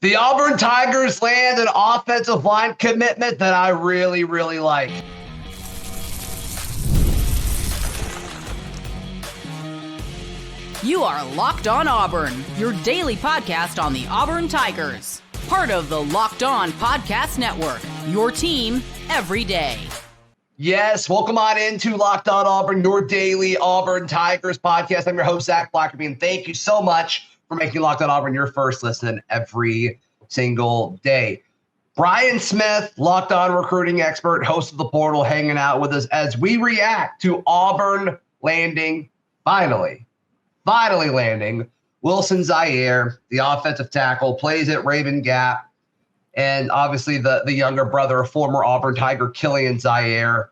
The Auburn Tigers land an offensive line commitment that I really, really like. You are Locked On Auburn, your daily podcast on the Auburn Tigers. Part of the Locked On Podcast Network, your team every day. Yes, welcome on into Locked On Auburn, your daily Auburn Tigers podcast. I'm your host, Zach Blackerby, and thank you so much for making Locked On Auburn your first listen every single day. Brian Smith, Locked On recruiting expert, host of The Portal, hanging out with us as we react to Auburn landing, finally landing, Wilson Zierer, the offensive tackle, plays at Raven Gap, and obviously the younger brother of former Auburn Tiger Killian Zierer.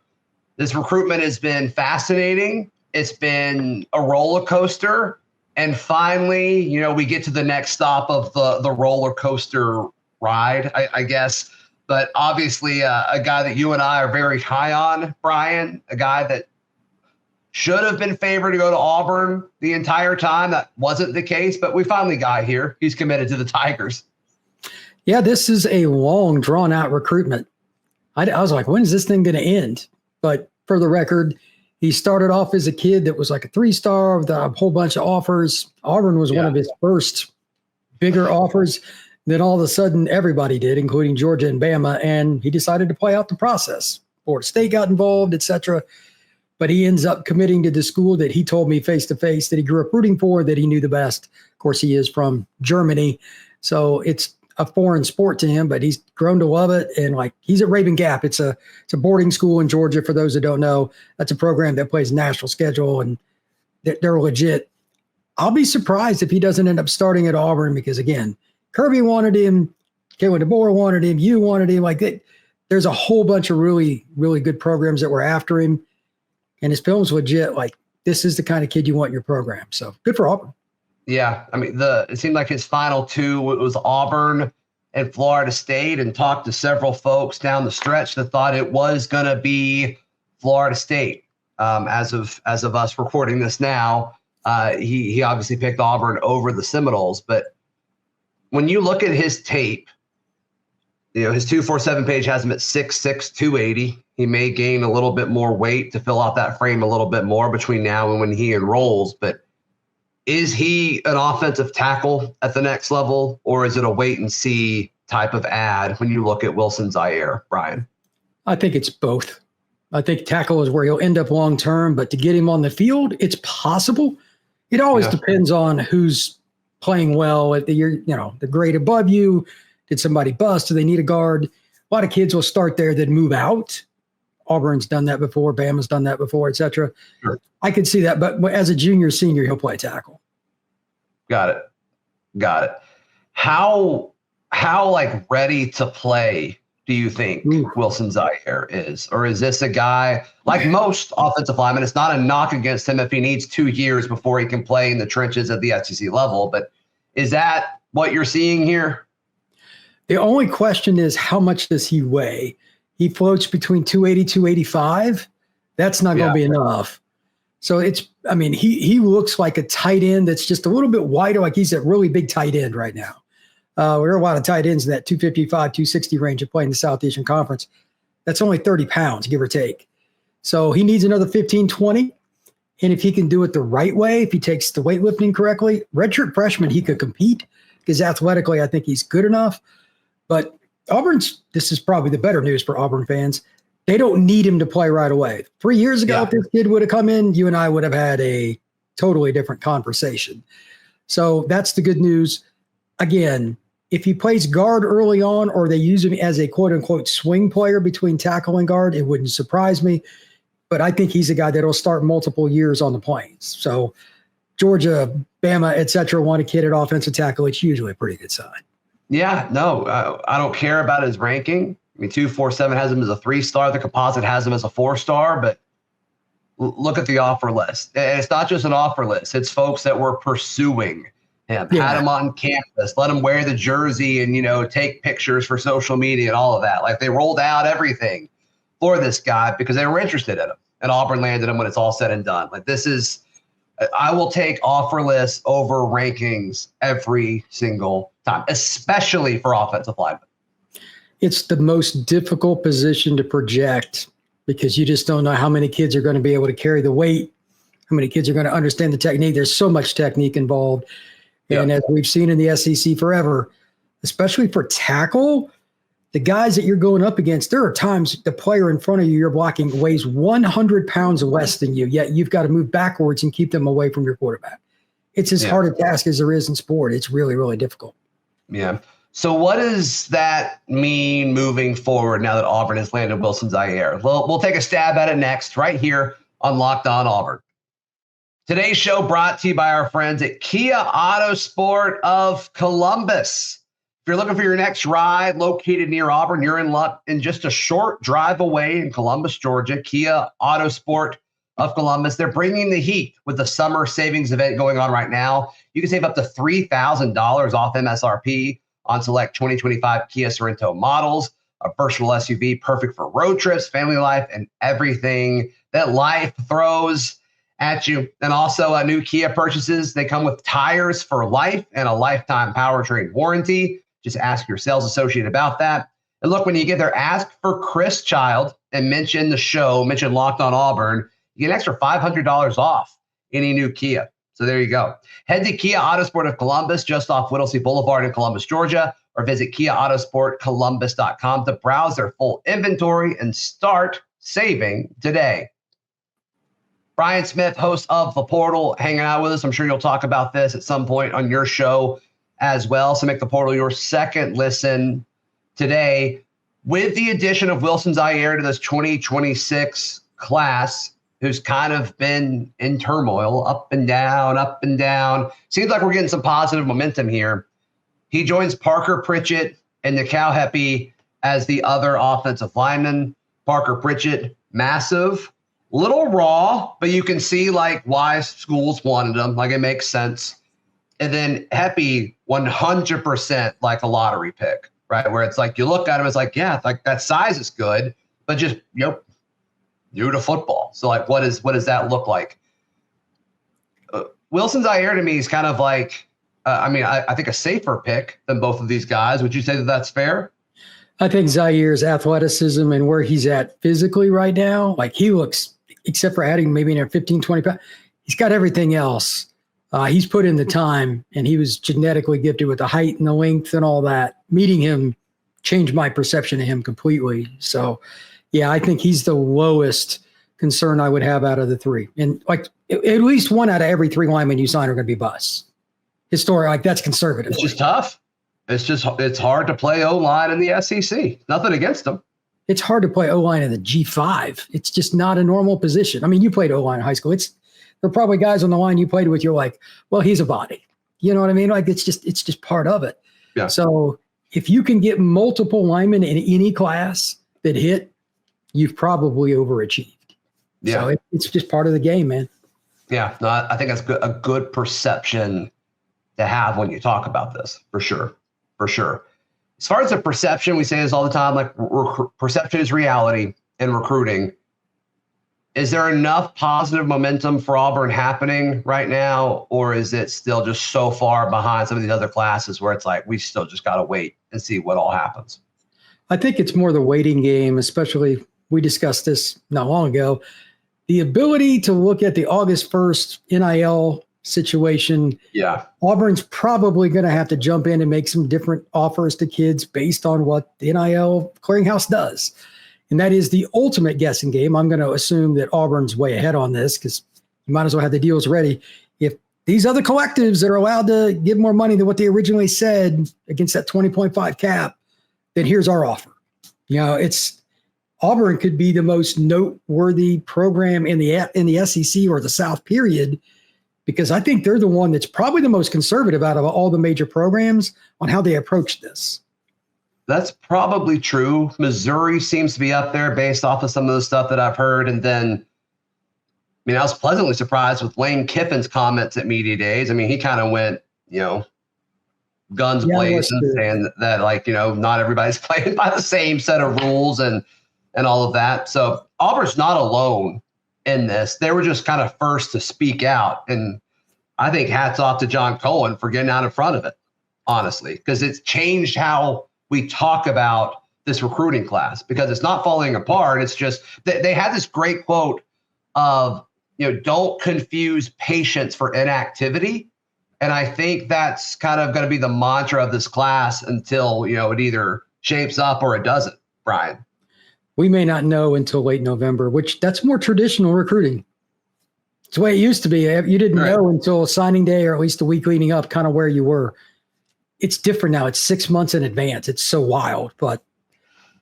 This recruitment has been fascinating. It's been a roller coaster. And finally, we get to the next stop of the roller coaster ride, I guess. But obviously, a guy that you and I are very high on, Brian, a guy that should have been favored to go to Auburn the entire time. That wasn't the case, but we finally got here. He's committed to the Tigers. Yeah, this is a long, drawn-out recruitment. I was like, when is this thing going to end? But for the record, he started off as a kid that was like a 3-star with a whole bunch of offers. Auburn was one of his first bigger offers. Then all of a sudden, everybody did, including Georgia and Bama, and he decided to play out the process. Florida State got involved, etc. But he ends up committing to the school that he told me face-to-face that he grew up rooting for, that he knew the best. Of course, he is from Germany, so it's a foreign sport to him, but he's grown to love it. And he's at Raven Gap. It's a boarding school in Georgia. For those that don't know, that's a program that plays national schedule, and they're legit. I'll be surprised if he doesn't end up starting at Auburn because, again, Kirby wanted him, Kalen DeBoer wanted him, you wanted him. There's a whole bunch of really, really good programs that were after him, and his film's legit. This is the kind of kid you want in your program. So good for Auburn. Yeah, I mean, it seemed like his final two was Auburn and Florida State, and talked to several folks down the stretch that thought it was going to be Florida State. As of us recording this now, he obviously picked Auburn over the Seminoles. But when you look at his tape, his 247 page has him at 6'6", 280. He may gain a little bit more weight to fill out that frame a little bit more between now and when he enrolls, but is he an offensive tackle at the next level, or is it a wait-and-see type of ad when you look at Wilson Zierer, Brian? I think it's both. I think tackle is where he'll end up long-term, but to get him on the field, it's possible. It always depends on who's playing well at the grade above you. Did somebody bust? Do they need a guard? A lot of kids will start there, then move out. Auburn's done that before. Bama's done that before, et cetera. Sure. I could see that, but as a junior, senior, he'll play tackle. Got it. How ready to play do you think Wilson Zierer is? Or is this a guy like most offensive linemen? It's not a knock against him if he needs 2 years before he can play in the trenches at the SEC level, but is that what you're seeing here? The only question is, how much does he weigh? He floats between 280, 285. That's not going to be enough. So he looks like a tight end that's just a little bit wider, like he's a really big tight end right now. There are a lot of tight ends in that 255, 260 range of playing the Southeastern Conference. That's only 30 pounds, give or take. So he needs another 15, 20. And if he can do it the right way, if he takes the weightlifting correctly, redshirt freshman, he could compete because athletically, I think he's good enough. But this is probably the better news for Auburn fans. They don't need him to play right away. 3 years ago, if this kid would have come in, you and I would have had a totally different conversation. So that's the good news. Again, if he plays guard early on, or they use him as a quote unquote swing player between tackle and guard, it wouldn't surprise me. But I think he's a guy that'll start multiple years on the Plains. So Georgia, Bama, et cetera, want a kid at offensive tackle. It's usually a pretty good sign. Yeah, no, I don't care about his ranking. I mean, 247 has him as a 3-star. The composite has him as a 4-star, but look at the offer list. And it's not just an offer list. It's folks that were pursuing him, had him on campus, let him wear the jersey and, take pictures for social media and all of that. They rolled out everything for this guy because they were interested in him. And Auburn landed him when it's all said and done. I will take offer lists over rankings every single time, especially for offensive linemen. It's the most difficult position to project because you just don't know how many kids are going to be able to carry the weight, how many kids are going to understand the technique. There's so much technique involved. And as we've seen in the SEC forever, especially for tackle, the guys that you're going up against, there are times the player in front of you you're blocking weighs 100 pounds less than you, yet you've got to move backwards and keep them away from your quarterback. It's as hard a task as there is in sport. It's really, really difficult. Yeah. So what does that mean moving forward now that Auburn has landed Wilson Zierer? Well, we'll take a stab at it next right here on Locked On Auburn. Today's show brought to you by our friends at Kia Autosport of Columbus. If you're looking for your next ride located near Auburn, you're in luck. In just a short drive away in Columbus, Georgia, Kia Autosport of Columbus, they're bringing the heat with the summer savings event going on right now. You can save up to $3,000 off MSRP on select 2025 Kia Sorento models, a versatile SUV perfect for road trips, family life, and everything that life throws at you. And also new Kia purchases, they come with tires for life and a lifetime powertrain warranty. Just ask your sales associate about that. And look, when you get there, ask for Chris Child and mention the show, mention Locked On Auburn. You get an extra $500 off any new Kia. So there you go. Head to Kia Autosport of Columbus, just off Whittlesey Boulevard in Columbus, Georgia, or visit KiaAutosportColumbus.com to browse their full inventory and start saving today. Brian Smith, host of The Portal, hanging out with us. I'm sure you'll talk about this at some point on your show as well. So make The Portal your second listen today. With the addition of Wilson Zierer to this 2026 class, who's kind of been in turmoil, up and down, up and down. Seems like we're getting some positive momentum here. He joins Parker Pritchett and Nikhil Heppy as the other offensive lineman. Parker Pritchett, massive, little raw, but you can see like why schools wanted him. Like it makes sense. And then Heppy, 100% like a lottery pick, right? Where it's like you look at him, it's like, yeah, like that size is good, but just new to football. So like, what does that look like? Wilson Zierer to me is kind of like, I think a safer pick than both of these guys. Would you say that that's fair? I think Zier's athleticism and where he's at physically right now, like he looks, except for adding maybe 15, 20 pounds, he's got everything else. He's put in the time, and he was genetically gifted with the height and the length and all that. Meeting him changed my perception of him completely. So, yeah, I think he's the lowest concern I would have out of the three. And like at least one out of every three linemen you sign are going to be busts. Historic, like that's conservative. It's just tough. It's hard to play O-line in the SEC. Nothing against them. It's hard to play O-line in the G5. It's just not a normal position. I mean, you played O-line in high school. There are probably guys on the line you played with. You're like, well, he's a body. You know what I mean? Like it's just part of it. Yeah. So if you can get multiple linemen in any class that hit, you've probably overachieved. Yeah. So it's just part of the game, man. Yeah. No, I think that's a good perception to have when you talk about this, for sure. For sure. As far as the perception, we say this all the time, like perception is reality in recruiting. Is there enough positive momentum for Auburn happening right now, or is it still just so far behind some of these other classes where it's like we still just got to wait and see what all happens? I think it's more the waiting game, especially we discussed this not long ago. The ability to look at the August 1st NIL situation. Yeah. Auburn's probably going to have to jump in and make some different offers to kids based on what the NIL clearinghouse does. And that is the ultimate guessing game. I'm going to assume that Auburn's way ahead on this because you might as well have the deals ready. If these other collectives are allowed to give more money than what they originally said against that 20.5 cap, then here's our offer. You know, Auburn could be the most noteworthy program in the SEC or the South period, because I think they're the one that's probably the most conservative out of all the major programs on how they approach this. That's probably true. Missouri seems to be up there based off of some of the stuff that I've heard. And then, I was pleasantly surprised with Lane Kiffin's comments at Media Days. He kind of went, guns blazing, saying that, not everybody's playing by the same set of rules and all of that. So Auburn's not alone in this. They were just kind of first to speak out. And I think hats off to John Cohen for getting out in front of it. honestly, because it's changed how we talk about this recruiting class, because it's not falling apart. It's just they had this great quote of, don't confuse patience for inactivity. And I think that's kind of going to be the mantra of this class until, it either shapes up or it doesn't, Brian. We may not know until late November, which that's more traditional recruiting. It's the way it used to be. You didn't know until signing day, or at least the week leading up, kind of where you were. It's different now. It's 6 months in advance. It's so wild. But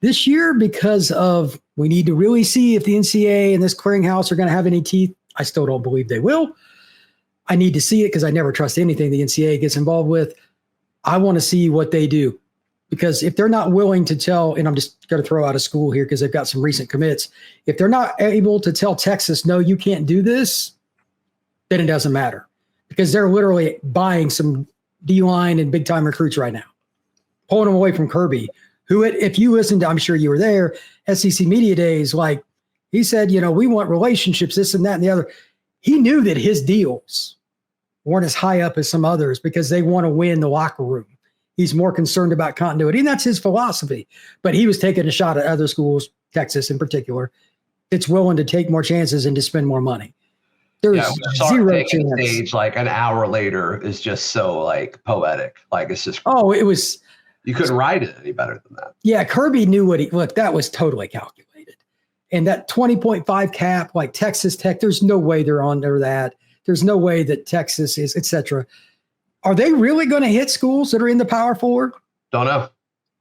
this year, because of we need to really see if the NCAA and this clearinghouse are going to have any teeth. I still don't believe they will. I need to see it because I never trust anything the NCAA gets involved with. I want to see what they do, because if they're not willing to tell, and I'm just going to throw out a school here because they've got some recent commits. If they're not able to tell Texas, no, you can't do this, then it doesn't matter, because they're literally buying some D-line and big-time recruits right now, pulling them away from Kirby, who, if you listened to, I'm sure you were there, SEC Media Days, like he said, we want relationships, this and that and the other. He knew that his deals weren't as high up as some others because they want to win the locker room. He's more concerned about continuity, and that's his philosophy. But he was taking a shot at other schools, Texas in particular, that's willing to take more chances and to spend more money. There's zero chance. Stage like an hour later is just so like poetic. Like it's just it was. You couldn't write it any better than that. Yeah, Kirby knew that was totally calculated. And that 20.5 cap, like Texas Tech, there's no way they're under that. There's no way that Texas is, et cetera. Are they really going to hit schools that are in the Power Four? Don't know.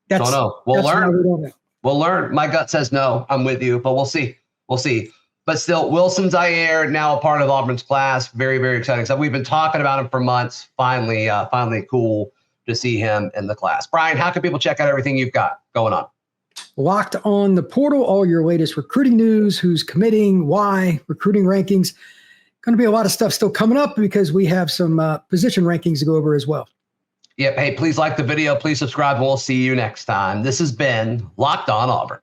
Don't know. We'll learn. We'll learn. My gut says no. I'm with you, but we'll see. We'll see. But still, Wilson Zierer, now a part of Auburn's class. Very, very exciting stuff. We've been talking about him for months. Finally cool to see him in the class. Brian, how can people check out everything you've got going on? Locked on the portal, all your latest recruiting news, who's committing, why, recruiting rankings. Going to be a lot of stuff still coming up because we have some position rankings to go over as well. Yep. Hey, please like the video. Please subscribe. We'll see you next time. This has been Locked On Auburn.